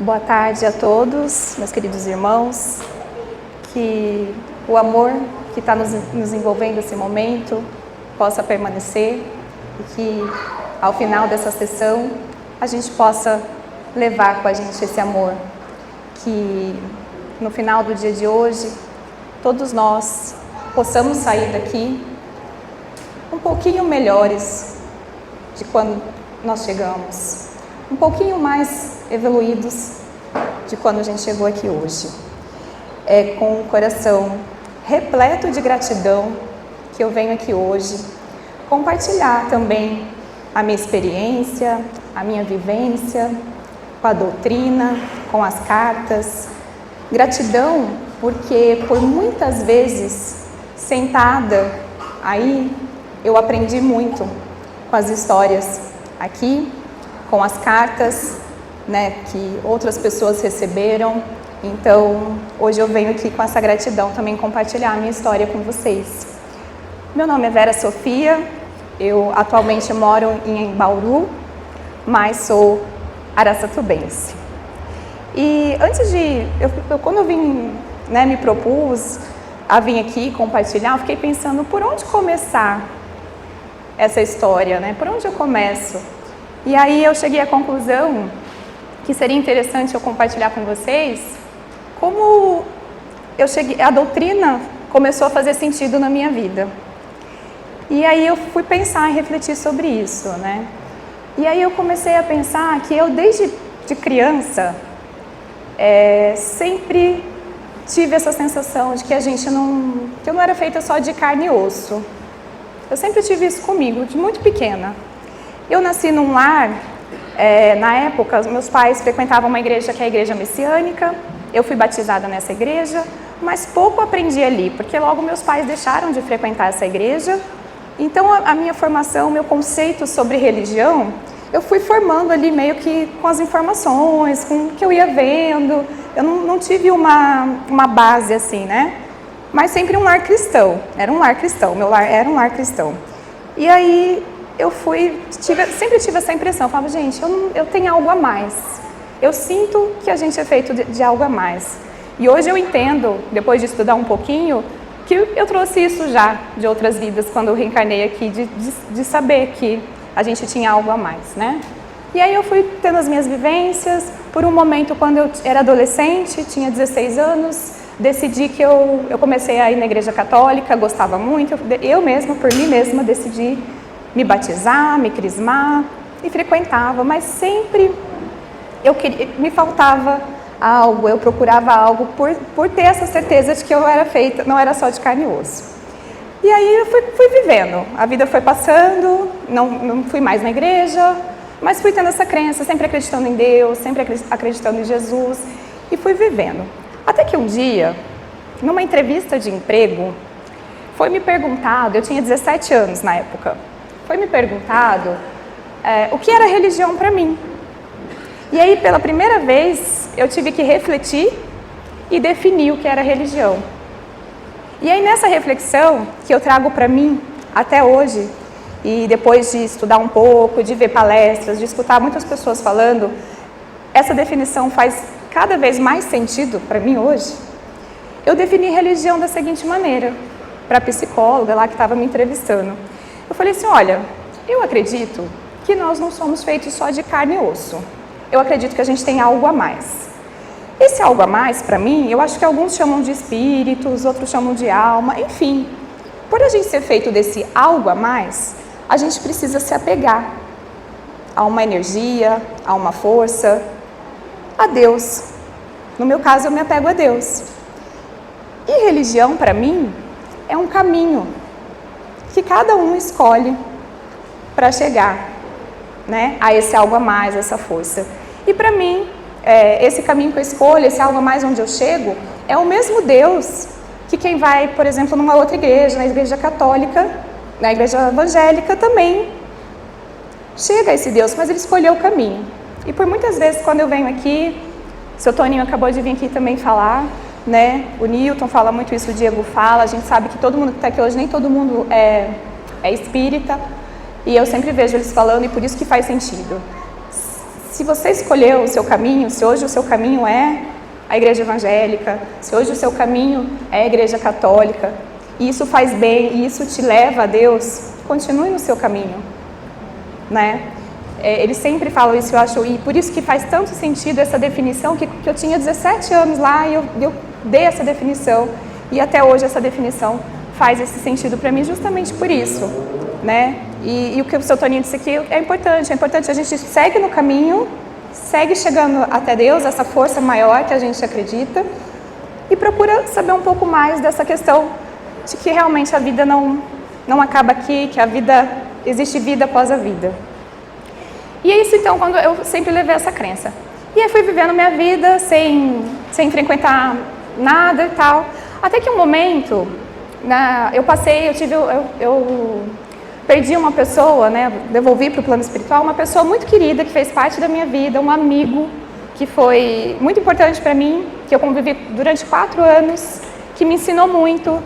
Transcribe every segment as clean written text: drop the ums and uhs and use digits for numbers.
Boa tarde a todos, meus queridos irmãos. Que o amor que está nos envolvendo nesse momento possa permanecer e que ao final dessa sessão a gente possa levar com a gente esse amor. Que no final do dia de hoje todos nós possamos sair daqui um pouquinho melhores de quando nós chegamos, um pouquinho mais evoluídos de quando a gente chegou aqui hoje. É com o coração repleto de gratidão que eu venho aqui hoje compartilhar também a minha experiência, a minha vivência com a doutrina, com as cartas. Gratidão porque por muitas vezes sentada aí eu aprendi muito com as histórias aqui, com as cartas, que outras pessoas receberam. Então, hoje eu venho aqui com essa gratidão também compartilhar a minha história com vocês. Meu nome é Vera Sofia, eu atualmente moro em Bauru, mas sou araçatubense. E antes de, quando eu vim, me propus a vir aqui compartilhar, eu fiquei pensando por onde começar essa história, por onde eu começo? E aí eu cheguei à conclusão que seria interessante eu compartilhar com vocês como a doutrina começou a fazer sentido na minha vida. E aí eu fui pensar e refletir sobre isso, E aí eu comecei a pensar que eu desde de criança sempre tive essa sensação de que que eu não era feita só de carne e osso. Eu sempre tive isso comigo, de muito pequena. Eu nasci num lar, na época, meus pais frequentavam uma igreja que é a igreja messiânica, eu fui batizada nessa igreja, mas pouco aprendi ali, porque logo meus pais deixaram de frequentar essa igreja. Então a minha formação, meu conceito sobre religião, eu fui formando ali meio que com as informações, com o que eu ia vendo. Eu não tive uma base assim, Mas sempre um lar cristão, era um lar cristão, meu lar era um lar cristão. E aí eu sempre tive essa impressão, eu falava, gente, eu tenho algo a mais. Eu sinto que a gente é feito de algo a mais. E hoje eu entendo, depois de estudar um pouquinho, que eu trouxe isso já de outras vidas, quando eu reencarnei aqui, de saber que a gente tinha algo a mais, E aí eu fui tendo as minhas vivências. Por um momento, quando eu era adolescente, tinha 16 anos, decidi que eu comecei a ir na igreja católica, gostava muito, eu mesma, por mim mesma, decidi me batizar, me crismar e frequentava, mas sempre me faltava algo, eu procurava algo por ter essa certeza de que eu era feita, não era só de carne e osso. E aí eu fui vivendo, a vida foi passando, não fui mais na igreja, mas fui tendo essa crença, sempre acreditando em Deus, sempre acreditando em Jesus e fui vivendo. Até que um dia, numa entrevista de emprego, foi me perguntado, eu tinha 17 anos na época, foi me perguntado o que era religião para mim. E aí, pela primeira vez, eu tive que refletir e definir o que era religião. E aí, nessa reflexão, que eu trago para mim até hoje, e depois de estudar um pouco, de ver palestras, de escutar muitas pessoas falando, essa definição faz cada vez mais sentido para mim hoje. Eu defini religião da seguinte maneira, para a psicóloga lá que estava me entrevistando. Eu falei assim, olha, eu acredito que nós não somos feitos só de carne e osso. Eu acredito que a gente tem algo a mais. Esse algo a mais, para mim, eu acho que alguns chamam de espíritos, outros chamam de alma, enfim. Por a gente ser feito desse algo a mais, a gente precisa se apegar a uma energia, a uma força, a Deus. No meu caso, eu me apego a Deus. E religião, para mim, é um caminho que cada um escolhe para chegar, a esse algo a mais, essa força. E para mim, esse caminho que eu escolho, esse algo a mais onde eu chego, é o mesmo Deus que quem vai, por exemplo, numa outra igreja, na igreja católica, na igreja evangélica também chega a esse Deus, mas ele escolheu o caminho. E por muitas vezes, quando eu venho aqui, seu Toninho acabou de vir aqui também falar, o Newton fala muito isso, o Diego fala, a gente sabe que todo mundo que está aqui hoje, nem todo mundo é espírita, e eu sempre vejo eles falando, e por isso que faz sentido. Se se você escolheu o seu caminho, se hoje o seu caminho é a igreja evangélica, se hoje o seu caminho é a igreja católica, e isso faz bem, e isso te leva a Deus, continue no seu caminho, né? Eles sempre falam isso, eu acho, e por isso que faz tanto sentido essa definição, que eu tinha 17 anos lá e eu dei essa definição, e até hoje essa definição faz esse sentido para mim justamente por isso, né? E o que o seu Toninho disse aqui é importante a gente segue no caminho, segue chegando até Deus, essa força maior que a gente acredita, e procura saber um pouco mais dessa questão de que realmente a vida não acaba aqui, que existe vida após a vida. E é isso então, quando eu sempre levei essa crença. E aí fui vivendo minha vida sem frequentar nada e tal, até que um momento, eu perdi uma pessoa, né, devolvi para o plano espiritual, uma pessoa muito querida que fez parte da minha vida, um amigo que foi muito importante para mim, que eu convivi durante 4 anos, que me ensinou muito.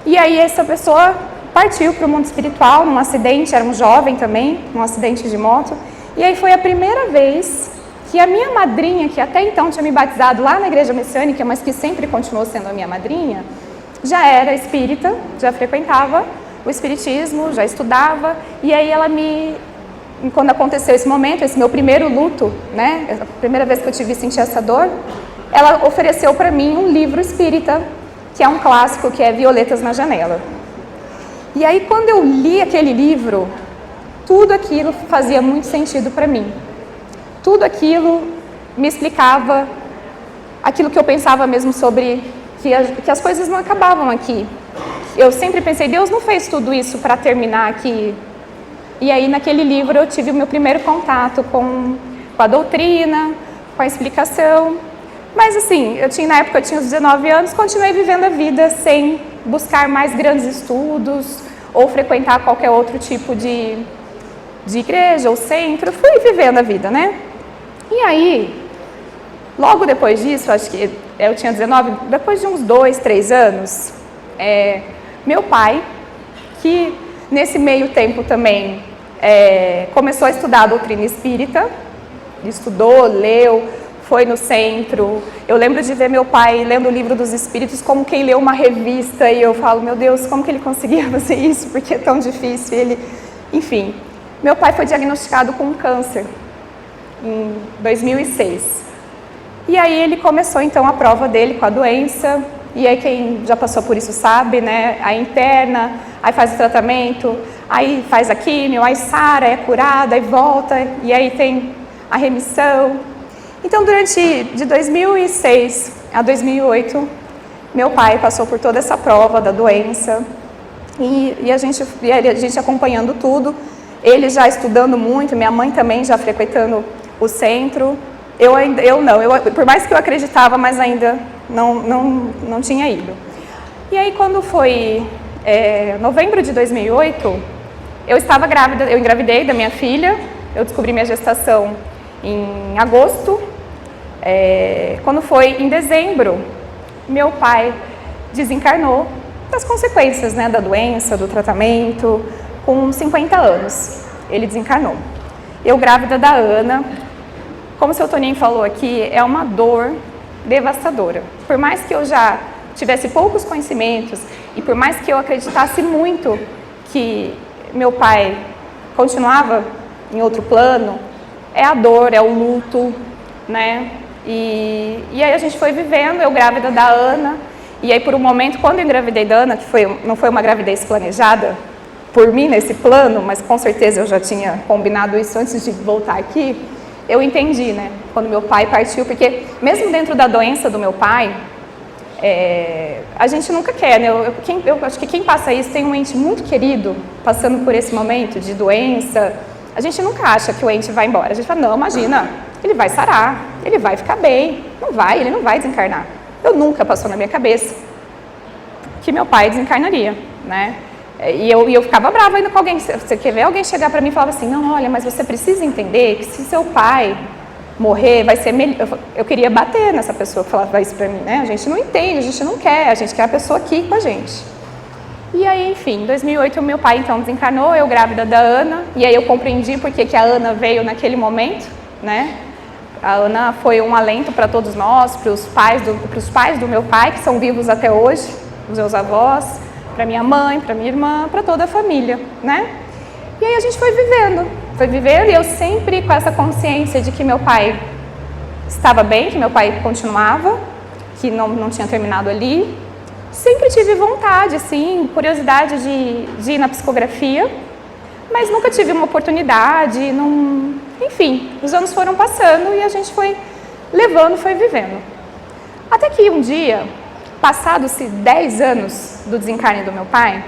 E aí essa pessoa partiu para o mundo espiritual num acidente, era um jovem também, num acidente de moto. E aí foi a primeira vez que a minha madrinha, que até então tinha me batizado lá na igreja messiânica, mas que sempre continuou sendo a minha madrinha, já era espírita, já frequentava o espiritismo, já estudava, e aí quando aconteceu esse momento, esse meu primeiro luto, né, a primeira vez que eu senti essa dor, ela ofereceu para mim um livro espírita, que é um clássico, que é Violetas na Janela. E aí quando eu li aquele livro, tudo aquilo fazia muito sentido para mim. Tudo aquilo me explicava aquilo que eu pensava mesmo sobre que as coisas não acabavam aqui. Eu sempre pensei, Deus não fez tudo isso para terminar aqui. E aí naquele livro eu tive o meu primeiro contato com a doutrina, com a explicação. Mas assim, na época eu tinha os 19 anos, continuei vivendo a vida sem buscar mais grandes estudos ou frequentar qualquer outro tipo de igreja ou centro. Fui vivendo a vida, né? E aí, logo depois disso, acho que eu tinha 19, depois de uns 2, 3 anos, meu pai, que nesse meio tempo também começou a estudar a doutrina espírita, estudou, leu, foi no centro. Eu lembro de ver meu pai lendo o Livro dos Espíritos como quem leu uma revista, e eu falo, meu Deus, como que ele conseguia fazer isso? Porque é tão difícil. Enfim, meu pai foi diagnosticado com um câncer em 2006. E aí ele começou então a prova dele com a doença, e aí quem já passou por isso sabe, né? Aí interna, aí faz o tratamento, aí faz a químio, aí sara, é curada, aí volta, e aí tem a remissão. Então de 2006 a 2008, meu pai passou por toda essa prova da doença, e a gente acompanhando tudo, ele já estudando muito, minha mãe também já frequentando o centro. Por mais que eu acreditava, mas ainda não tinha ido. E aí quando foi novembro de 2008, eu estava grávida, eu engravidei da minha filha, eu descobri minha gestação em agosto. Quando foi em dezembro, meu pai desencarnou das consequências, né, da doença, do tratamento, com 50 anos. Ele desencarnou. Eu grávida da Ana. Como o seu Toninho falou aqui, é uma dor devastadora. Por mais que eu já tivesse poucos conhecimentos e por mais que eu acreditasse muito que meu pai continuava em outro plano, é a dor, é o luto, né? E aí a gente foi vivendo, eu grávida da Ana, e aí por um momento, quando eu engravidei da Ana, que não foi uma gravidez planejada por mim nesse plano, mas com certeza eu já tinha combinado isso antes de voltar aqui, eu entendi, né, quando meu pai partiu, porque mesmo dentro da doença do meu pai, a gente nunca quer, né, eu acho que quem passa isso tem um ente muito querido passando por esse momento de doença, a gente nunca acha que o ente vai embora, a gente fala, não, imagina, ele vai sarar, ele vai ficar bem, ele não vai desencarnar. Nunca passou na minha cabeça que meu pai desencarnaria, né? E eu ficava brava ainda com alguém. Você quer ver alguém chegar para mim e falava assim, não, olha, mas você precisa entender que se seu pai morrer, vai ser melhor. Eu queria bater nessa pessoa que falava isso para mim, né? A gente não entende, a gente não quer, a gente quer a pessoa aqui com a gente. E aí, enfim, em 2008, meu pai então desencarnou, eu grávida da Ana, e aí eu compreendi porque que a Ana veio naquele momento, né? A Ana foi um alento para todos nós, para os pais do meu pai, que são vivos até hoje, os meus avós, para minha mãe, para minha irmã, para toda a família, né? E aí a gente foi vivendo e eu sempre com essa consciência de que meu pai estava bem, que meu pai continuava, que não tinha terminado ali. Sempre tive vontade, assim, curiosidade de ir na psicografia, mas nunca tive uma oportunidade, enfim, os anos foram passando e a gente foi levando, foi vivendo. Até que um dia, passados-se 10 anos do desencarne do meu pai,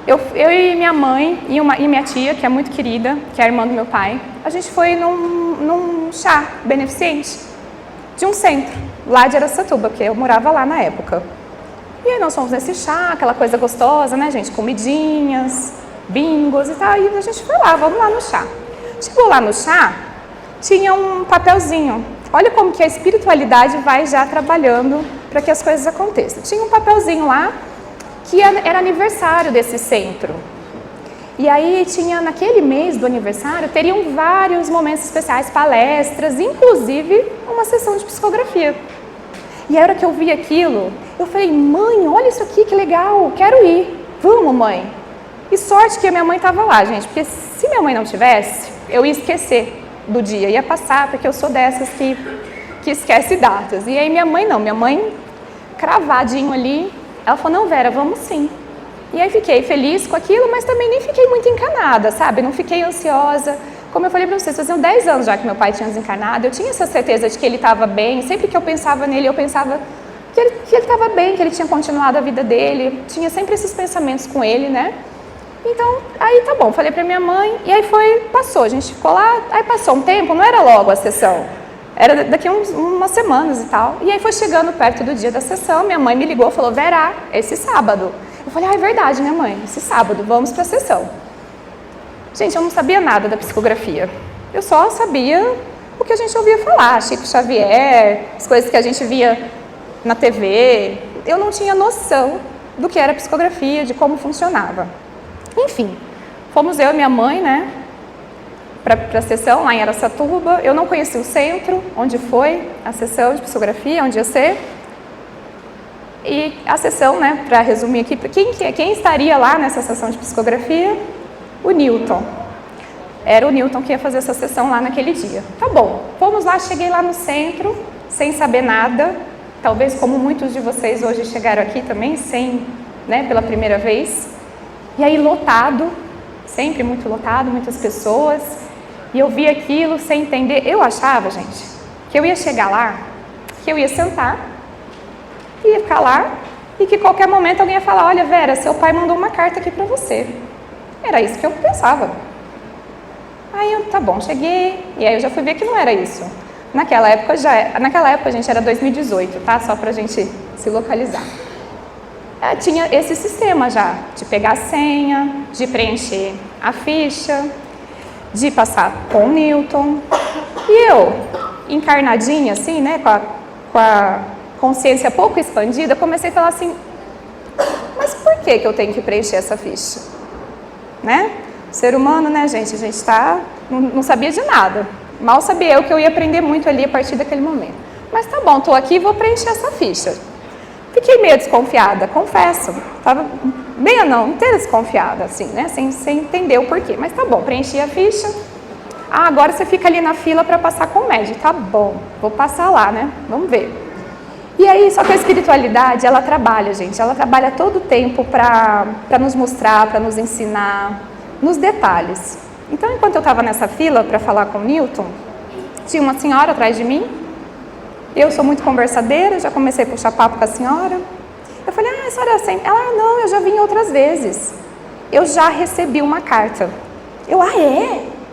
eu e minha mãe e minha tia, que é muito querida, que é a irmã do meu pai, a gente foi num chá beneficente de um centro, lá de Araçatuba, porque eu morava lá na época. E aí nós fomos nesse chá, aquela coisa gostosa, né, gente? Comidinhas, bingos e tal, e a gente foi lá, vamos lá no chá. Chegou lá no chá, tinha um papelzinho. Olha como que a espiritualidade vai já trabalhando para que as coisas aconteçam. Tinha um papelzinho lá que era aniversário desse centro. E aí tinha, naquele mês do aniversário, teriam vários momentos especiais, palestras, inclusive uma sessão de psicografia. E a hora que eu vi aquilo, eu falei, mãe, olha isso aqui, que legal, quero ir. Vamos, mãe. E sorte que a minha mãe estava lá, gente, porque se minha mãe não tivesse, eu ia esquecer do dia, ia passar, porque eu sou dessas que esquece datas. E aí minha mãe não, minha mãe cravadinho ali, ela falou, não, Vera, vamos sim. E aí fiquei feliz com aquilo, mas também nem fiquei muito encanada, sabe? Não fiquei ansiosa. Como eu falei para vocês, faziam 10 anos já que meu pai tinha desencarnado, eu tinha essa certeza de que ele estava bem. Sempre que eu pensava nele, eu pensava que ele estava bem, que ele tinha continuado a vida dele. Tinha sempre esses pensamentos com ele, né? Então, aí tá bom, falei pra minha mãe, e aí passou, a gente ficou lá, aí passou um tempo, não era logo a sessão, era daqui umas semanas e tal. E aí foi chegando perto do dia da sessão, minha mãe me ligou e falou, Vera, esse sábado. Eu falei, é verdade, né, mãe? Esse sábado, vamos pra sessão. Gente, eu não sabia nada da psicografia, eu só sabia o que a gente ouvia falar, Chico Xavier, as coisas que a gente via na TV. Eu não tinha noção do que era psicografia, de como funcionava. Enfim, fomos eu e minha mãe, né, para a sessão lá em Araçatuba. Eu não conhecia o centro, onde foi a sessão de psicografia, onde ia ser. E a sessão, né, para resumir aqui, quem estaria lá nessa sessão de psicografia? O Newton. Era o Newton que ia fazer essa sessão lá naquele dia. Tá bom, fomos lá, cheguei lá no centro, sem saber nada. Talvez como muitos de vocês hoje chegaram aqui também, pela primeira vez. E aí lotado, sempre muito lotado, muitas pessoas. E eu vi aquilo sem entender. Eu achava, gente, que eu ia chegar lá, que eu ia sentar, ia ficar lá, e que qualquer momento alguém ia falar, olha, Vera, seu pai mandou uma carta aqui pra você. Era isso que eu pensava. Aí tá bom, cheguei, e aí eu já fui ver que não era isso. Naquela época, gente, era 2018, tá? Só pra gente se localizar. Tinha esse sistema já, de pegar a senha, de preencher a ficha, de passar com o Newton. E eu, encarnadinha assim, né, com a consciência pouco expandida, comecei a falar assim, mas por que eu tenho que preencher essa ficha? Né? Ser humano, né, gente, a gente não sabia de nada. Mal sabia eu que eu ia aprender muito ali a partir daquele momento. Mas tá bom, tô aqui e vou preencher essa ficha. Fiquei meio desconfiada, confesso. Estava inteira desconfiada, assim, né? Sem entender o porquê. Mas tá bom, preenchi a ficha. Ah, agora você fica ali na fila para passar com o médico. Tá bom, vou passar lá, né? Vamos ver. E aí, só que a espiritualidade, ela trabalha, gente. Ela trabalha todo o tempo para nos mostrar, para nos ensinar, nos detalhes. Então, enquanto eu estava nessa fila para falar com o Newton, tinha uma senhora atrás de mim. Eu sou muito conversadeira, já comecei a puxar papo com a senhora. Eu falei, a senhora sempre... Ela, não, eu já vim outras vezes. Eu já recebi uma carta. Eu,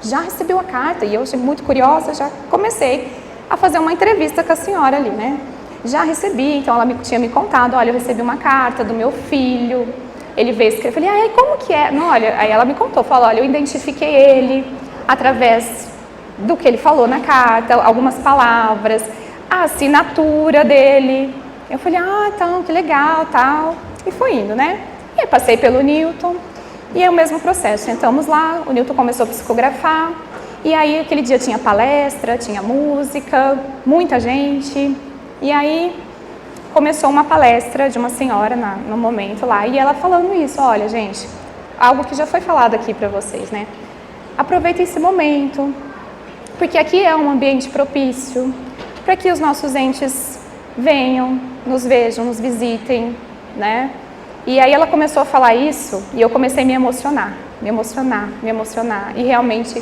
já recebi uma carta. E eu achei muito curiosa, já comecei a fazer uma entrevista com a senhora ali, né? Já recebi, então ela tinha me contado, olha, eu recebi uma carta do meu filho, ele veio escrever. Eu falei, como que é? Não, olha, aí ela me contou, falou, olha, eu identifiquei ele através do que ele falou na carta, algumas palavras, a assinatura dele. Eu falei, então, que legal, tal. E foi indo, né? E aí passei pelo Newton, e é o mesmo processo. Sentamos lá, o Newton começou a psicografar, E aí, aquele dia tinha palestra, tinha música, muita gente. E aí, começou uma palestra de uma senhora no momento lá, e ela falando isso, olha, gente, algo que já foi falado aqui para vocês, né? Aproveitem esse momento, porque aqui é um ambiente propício para que os nossos entes venham, nos vejam, nos visitem, né? E aí ela começou a falar isso, e eu comecei a me emocionar, e realmente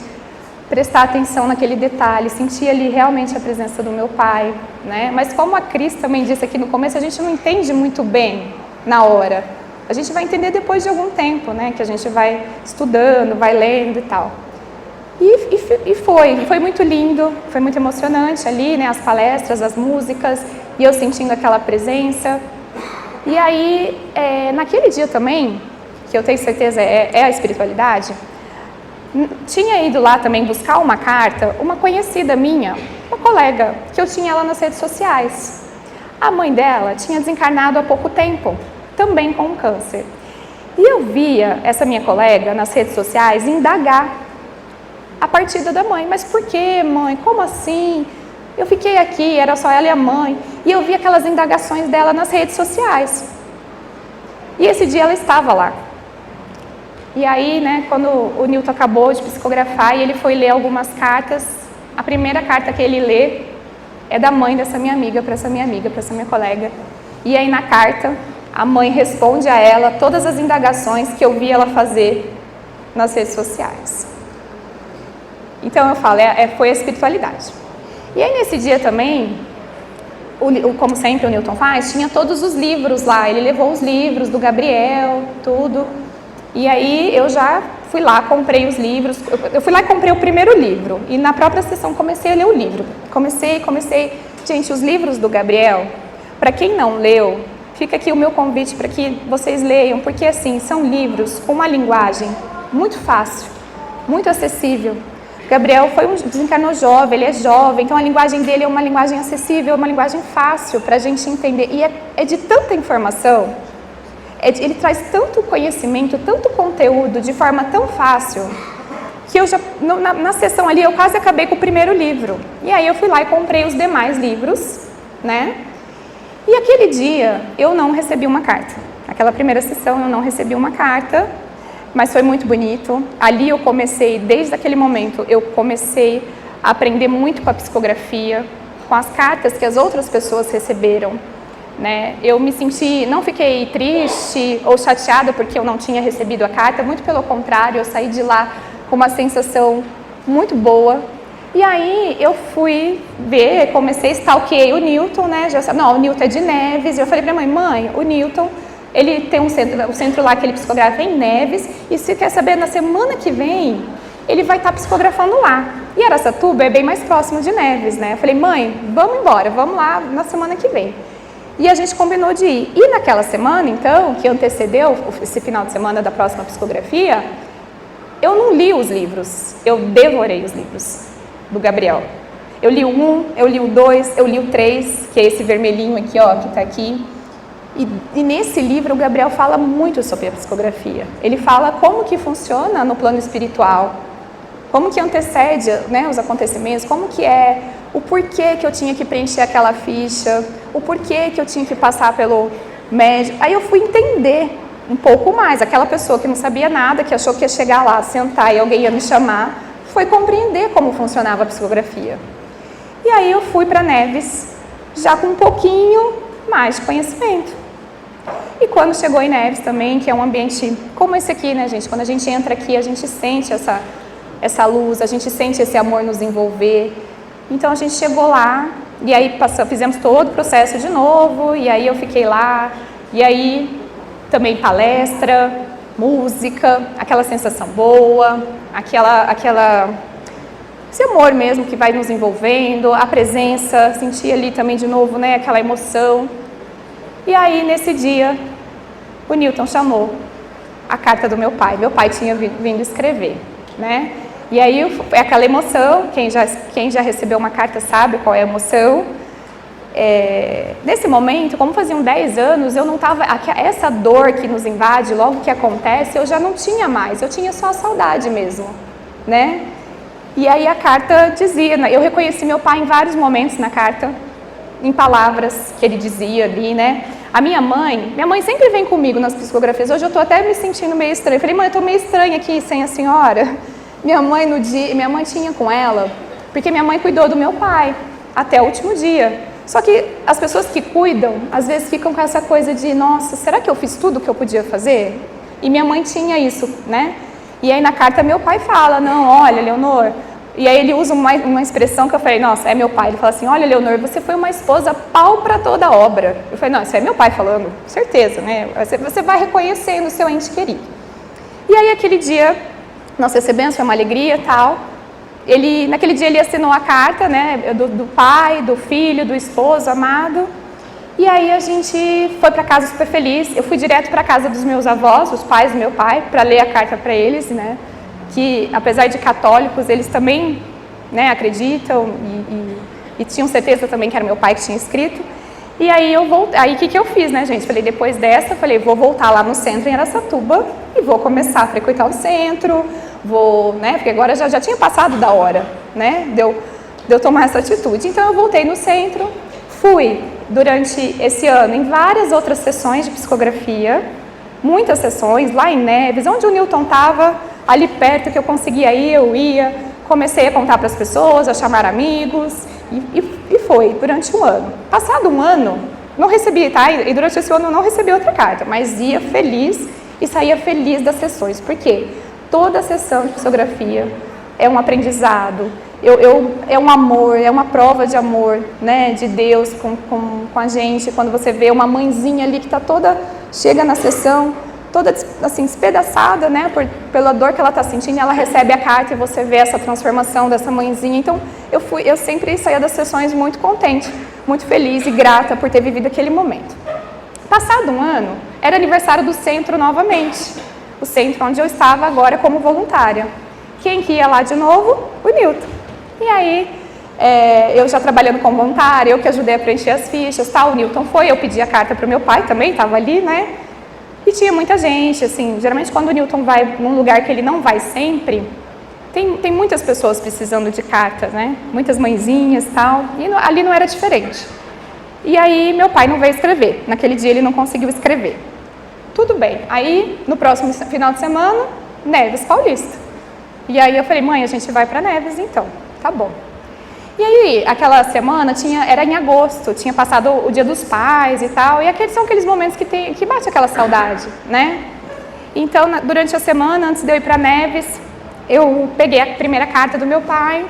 prestar atenção naquele detalhe, sentir ali realmente a presença do meu pai, né? Mas como a Cris também disse aqui no começo, a gente não entende muito bem na hora. A gente vai entender depois de algum tempo, né? Que a gente vai estudando, vai lendo e tal. E foi muito lindo, foi muito emocionante ali, né? As palestras, as músicas, e eu sentindo aquela presença. E aí, naquele dia também, que eu tenho certeza é a espiritualidade, tinha ido lá também buscar uma carta, uma conhecida minha, uma colega, que eu tinha ela nas redes sociais. A mãe dela tinha desencarnado há pouco tempo, também com câncer. E eu via essa minha colega nas redes sociais indagar a partida da mãe. Mas por que, mãe? Como assim? Eu fiquei aqui, era só ela e a mãe. E eu vi aquelas indagações dela nas redes sociais. E esse dia ela estava lá. E aí, né, quando o Newton acabou de psicografar e ele foi ler algumas cartas, a primeira carta que ele lê é da mãe dessa minha amiga, para essa minha colega. E aí na carta, a mãe responde a ela todas as indagações que eu vi ela fazer nas redes sociais. Então eu falo, foi a espiritualidade. E aí nesse dia também, como sempre o Newton faz, tinha todos os livros lá, ele levou os livros do Gabriel, tudo. E aí eu já fui lá, comprei os livros, eu fui lá e comprei o primeiro livro, e na própria sessão comecei a ler o livro. Comecei, gente, os livros do Gabriel, para quem não leu, fica aqui o meu convite para que vocês leiam, porque assim, são livros com uma linguagem muito fácil, muito acessível. Gabriel desencarnou jovem, ele é jovem, então a linguagem dele é uma linguagem acessível, uma linguagem fácil para a gente entender, e é de tanta informação. Ele traz tanto conhecimento, tanto conteúdo de forma tão fácil, que eu já, na sessão ali, eu quase acabei com o primeiro livro. E aí eu fui lá e comprei os demais livros, né? E aquele dia eu não recebi uma carta. Naquela primeira sessão eu não recebi uma carta, mas foi muito bonito. Ali eu comecei, desde aquele momento, eu comecei a aprender muito com a psicografia, com as cartas que as outras pessoas receberam. Né? Eu me senti, não fiquei triste ou chateada porque eu não tinha recebido a carta, muito pelo contrário, eu saí de lá com uma sensação muito boa. E aí eu fui ver, comecei a stalkear o Newton, né? Não, o Newton é de Neves. Eu falei para a mãe, o Newton, ele tem o centro lá que ele psicografa em Neves, e se quer saber, na semana que vem, ele vai estar psicografando lá. E Araçatuba é bem mais próximo de Neves, né? Eu falei, mãe, vamos embora, vamos lá na semana que vem. E a gente combinou de ir. E naquela semana, então, que antecedeu esse final de semana da próxima psicografia, eu não li os livros, eu devorei os livros do Gabriel. Eu li o 1, eu li o 2, eu li o 3, que é esse vermelhinho aqui, ó, que está aqui. E nesse livro o Gabriel fala muito sobre a psicografia. Ele fala como que funciona no plano espiritual, como que antecede, né, os acontecimentos, como que é, o porquê que eu tinha que preencher aquela ficha, o porquê que eu tinha que passar pelo médico. Aí eu fui entender um pouco mais. Aquela pessoa que não sabia nada, que achou que ia chegar lá, sentar e alguém ia me chamar, foi compreender como funcionava a psicografia. E aí eu fui para Neves, já com um pouquinho mais de conhecimento. E quando chegou em Neves também, que é um ambiente como esse aqui, né, gente? Quando a gente entra aqui, a gente sente essa luz, a gente sente esse amor nos envolver. Então a gente chegou lá, e aí fizemos todo o processo de novo, e aí eu fiquei lá, e aí também palestra, música, aquela sensação boa, esse amor mesmo que vai nos envolvendo, a presença, sentir ali também de novo, né, aquela emoção. E aí nesse dia, o Newton chamou a carta do meu pai tinha vindo escrever, né? E aí é aquela emoção, quem já recebeu uma carta sabe qual é a emoção. Nesse momento, como faziam 10 anos, eu não estava, essa dor que nos invade logo que acontece, eu já não tinha mais, eu tinha só a saudade mesmo, né? E aí a carta dizia, eu reconheci meu pai em vários momentos na carta, em palavras que ele dizia ali, né? A minha mãe sempre vem comigo nas psicografias. Hoje eu estou até me sentindo meio estranha. Falei, mãe, eu estou meio estranha aqui sem a senhora. Minha mãe tinha com ela, porque minha mãe cuidou do meu pai até o último dia. Só que as pessoas que cuidam, às vezes ficam com essa coisa de, nossa, será que eu fiz tudo o que eu podia fazer? E minha mãe tinha isso, né? E aí na carta meu pai fala, não, olha, Leonor, e aí ele usa uma expressão que eu falei, nossa, é meu pai. Ele fala assim, olha, Leonor, você foi uma esposa pau para toda a obra. Eu falei, não, isso é meu pai falando, certeza, né? Você vai reconhecendo o seu ente querido. E aí aquele dia, nós recebemos, foi uma alegria e tal. Naquele dia ele assinou a carta, né, do pai, do filho, do esposo amado. E aí a gente foi para casa super feliz. Eu fui direto para a casa dos meus avós, os pais do meu pai, para ler a carta para eles, né? Que apesar de católicos, eles também, né, acreditam e tinham certeza também que era meu pai que tinha escrito. E aí eu voltei, aí o que eu fiz, né, gente? Falei, depois dessa, vou voltar lá no centro em Araçatuba e vou começar a frequentar o centro, né, porque agora já tinha passado da hora, né, de eu tomar essa atitude. Então eu voltei no centro, fui durante esse ano em várias outras sessões de psicografia, muitas sessões, lá em Neves, onde o Newton estava, ali perto que eu conseguia ir, eu ia, comecei a contar para as pessoas, a chamar amigos, e foi durante um ano. Passado um ano, não recebi, tá? E durante esse ano eu não recebi outra carta, mas ia feliz e saía feliz das sessões. Por quê? Toda sessão de psicografia é um aprendizado, é um amor, é uma prova de amor, né, de Deus com a gente. Quando você vê uma mãezinha ali que está chega na sessão, toda assim, despedaçada, né, pela dor que ela está sentindo, ela recebe a carta e você vê essa transformação dessa mãezinha. Então, eu sempre saía das sessões muito contente, muito feliz e grata por ter vivido aquele momento. Passado um ano, era aniversário do centro novamente, o centro onde eu estava agora como voluntária. Quem que ia lá de novo? O Newton. E aí, eu já trabalhando como voluntária, eu que ajudei a preencher as fichas, tal, o Newton foi, eu pedi a carta para o meu pai também, estava ali, né? E tinha muita gente, assim, geralmente quando o Newton vai num lugar que ele não vai sempre, tem muitas pessoas precisando de cartas, né? Muitas mãezinhas e tal, e ali não era diferente. E aí meu pai não veio escrever, naquele dia ele não conseguiu escrever. Tudo bem, aí no próximo final de semana, Neves Paulista. E aí eu falei, mãe, a gente vai para Neves então, tá bom. E aí, aquela semana era em agosto, tinha passado o Dia dos Pais e tal, e são aqueles momentos que bate aquela saudade, né? Então, durante a semana, antes de eu ir para Neves, eu peguei a primeira carta do meu pai,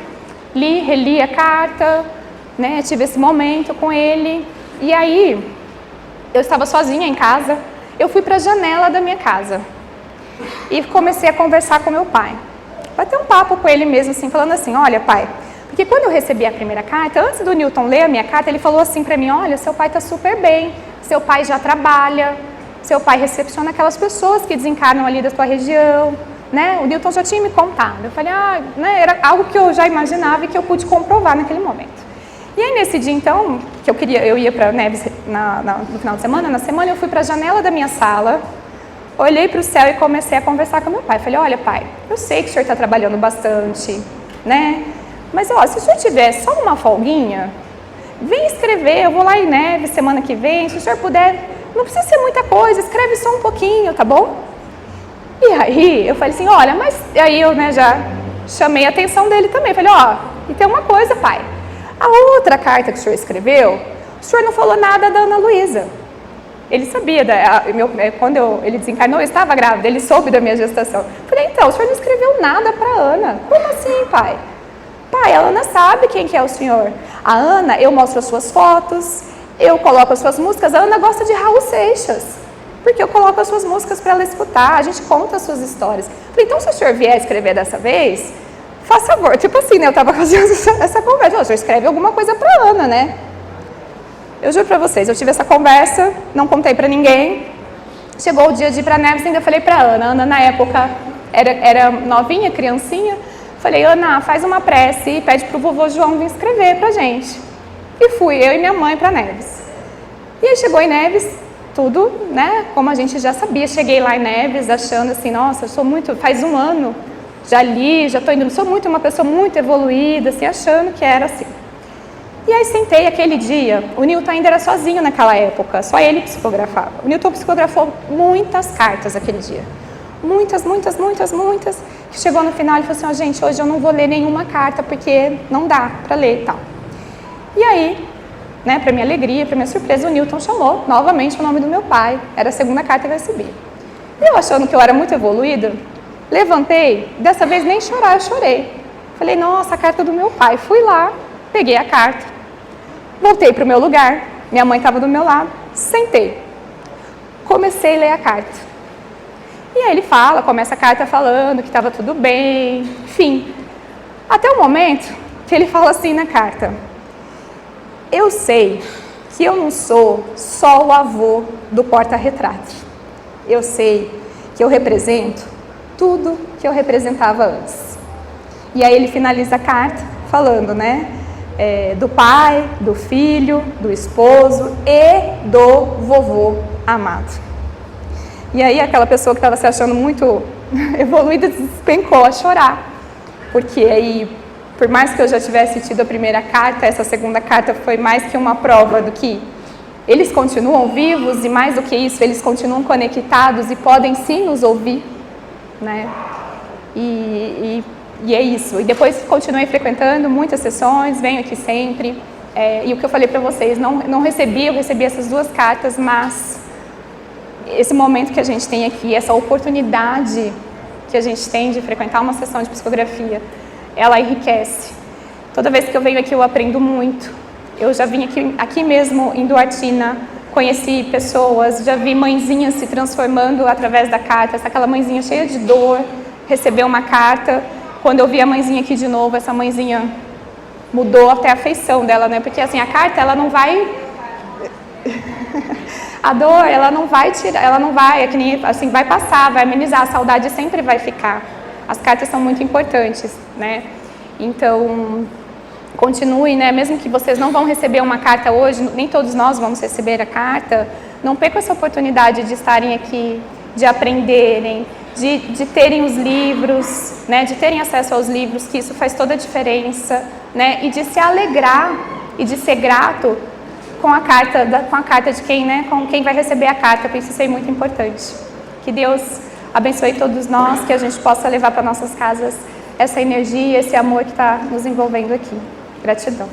reli a carta, né? Tive esse momento com ele, e aí, eu estava sozinha em casa, eu fui para a janela da minha casa e comecei a conversar com meu pai. Bater um papo com ele mesmo, assim, falando assim, olha, pai, porque quando eu recebi a primeira carta, antes do Newton ler a minha carta, ele falou assim para mim, olha, seu pai está super bem, seu pai já trabalha, seu pai recepciona aquelas pessoas que desencarnam ali da tua região, né? O Newton já tinha me contado. Eu falei, né? Era algo que eu já imaginava e que eu pude comprovar naquele momento. E aí nesse dia então, que eu ia para Neves no final de semana, na semana eu fui para a janela da minha sala, olhei para o céu e comecei a conversar com meu pai. Falei, olha pai, eu sei que o senhor está trabalhando bastante, né? Mas, se o senhor tiver só uma folguinha, vem escrever, eu vou lá em Neves semana que vem, se o senhor puder, não precisa ser muita coisa, escreve só um pouquinho, tá bom? E aí, eu falei assim, olha, mas aí eu, né, já chamei a atenção dele também, falei, e tem uma coisa, pai, a outra carta que o senhor escreveu, o senhor não falou nada da Ana Luísa. Ele sabia, quando ele desencarnou, eu estava grávida, ele soube da minha gestação. Falei, então, o senhor não escreveu nada para a Ana. Como assim, pai? Pai, a Ana sabe quem que é o senhor. A Ana, eu mostro as suas fotos, eu coloco as suas músicas. A Ana gosta de Raul Seixas, porque eu coloco as suas músicas para ela escutar, a gente conta as suas histórias. Falei, então se o senhor vier escrever dessa vez, faz favor. Tipo assim, né, eu estava fazendo essa conversa. O senhor escreve alguma coisa para a Ana, né? Eu juro para vocês, eu tive essa conversa, não contei para ninguém. Chegou o dia de ir para Neves e ainda falei para a Ana. A Ana, na época, era novinha, criancinha. Falei, Ana, faz uma prece e pede para o vovô João vir escrever para a gente. E fui, eu e minha mãe, para Neves. E aí chegou em Neves, tudo, né, como a gente já sabia. Cheguei lá em Neves achando assim, nossa, eu sou muito... Faz um ano já li, já estou indo, sou uma pessoa muito evoluída, assim, achando que era assim. E aí sentei aquele dia, o Newton ainda era sozinho naquela época, só ele psicografava. O Newton psicografou muitas cartas aquele dia. Muitas, que chegou no final e falou assim, gente, hoje eu não vou ler nenhuma carta, porque não dá para ler e tal. E aí, né, para minha alegria, para minha surpresa, o Newton chamou novamente o nome do meu pai, era a segunda carta que eu recebi. E eu achando que eu era muito evoluída, levantei, dessa vez nem chorar, eu chorei. Falei, nossa, a carta do meu pai. Fui lá, peguei a carta, voltei para o meu lugar, minha mãe estava do meu lado, sentei. Comecei a ler a carta. E aí ele começa a carta falando que estava tudo bem, enfim. Até o momento que ele fala assim na carta, eu sei que eu não sou só o avô do porta-retrato. Eu sei que eu represento tudo que eu representava antes. E aí ele finaliza a carta falando, né, do pai, do filho, do esposo e do vovô amado. E aí aquela pessoa que estava se achando muito evoluída despencou a chorar. Porque aí, por mais que eu já tivesse tido a primeira carta, essa segunda carta foi mais que uma prova do que eles continuam vivos e mais do que isso, eles continuam conectados e podem sim nos ouvir, né? E é isso. E depois continuei frequentando muitas sessões, venho aqui sempre. E o que eu falei para vocês, eu recebi essas duas cartas, mas esse momento que a gente tem aqui, essa oportunidade que a gente tem de frequentar uma sessão de psicografia, ela enriquece. Toda vez que eu venho aqui eu aprendo muito. Eu já vim aqui mesmo em Duartina, conheci pessoas, já vi mãezinhas se transformando através da carta, aquela mãezinha cheia de dor, recebeu uma carta. Quando eu vi a mãezinha aqui de novo, essa mãezinha mudou até a feição dela, né? Porque assim, a carta, ela não vai... A dor, ela não vai tirar, ela não vai, que nem, assim, vai passar, vai amenizar, a saudade sempre vai ficar. As cartas são muito importantes, né? Então, continuem, né? Mesmo que vocês não vão receber uma carta hoje, nem todos nós vamos receber a carta, não percam essa oportunidade de estarem aqui, de aprenderem, de terem os livros, né? De terem acesso aos livros, que isso faz toda a diferença, né? E de se alegrar e de ser grato com a carta de quem, né? Com quem vai receber a carta, porque isso é muito importante. Que Deus abençoe todos nós, que a gente possa levar para nossas casas essa energia, esse amor que está nos envolvendo aqui. Gratidão.